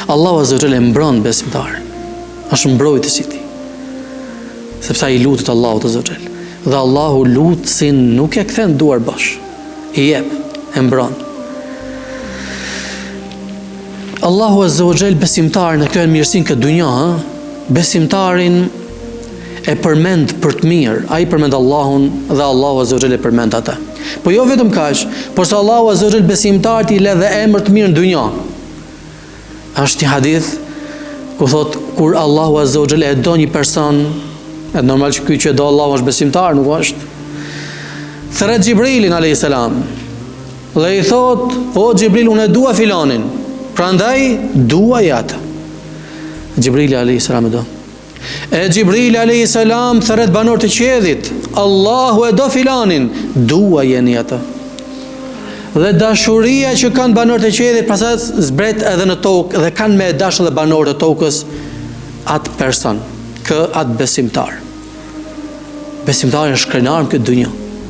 Allahu Azza wa Jalla e mbron besimtarin. Është mbrojtës i tij. Sepse ai lutet Allahut Azza wa Jalla. Dhe Allahu lutsin nuk e kthen duar bosh. I jep, e mbron. Allahu Azza wa Jalla besimtarin e këtë mirësinë këtë dunja, besimtarin e përmend për të mirë. Ai përmend Allahun dhe Allahu Azza wa Jalla e përmend ata. Po jo vetëm kaq, por se Allahu Azza wa Jalla besimtarit i le dhe emër të mirë në dunja. Është një hadith ku thot kur Allahu Azza wa Jalla e do një person, e normal që ky që do Allahu është besimtar, nuk është. Thret Xhibrilin alayhis salam. Dhe i thot, o Xhibril, unë e dua filanin. Prandaj duaj atë. Xhibrili alayhis salam e do. E Xhibrili alayhis salam thret banorët e qiellit, Allahu e do filanin, duajeni atë. Dhe dashuria që kanë banorët e qiellit pastaj zbret edhe në tokë dhe kanë me dashur edhe banorët e tokës atë person, atë besimtar. Besimtari është krenar në këtë dunjë.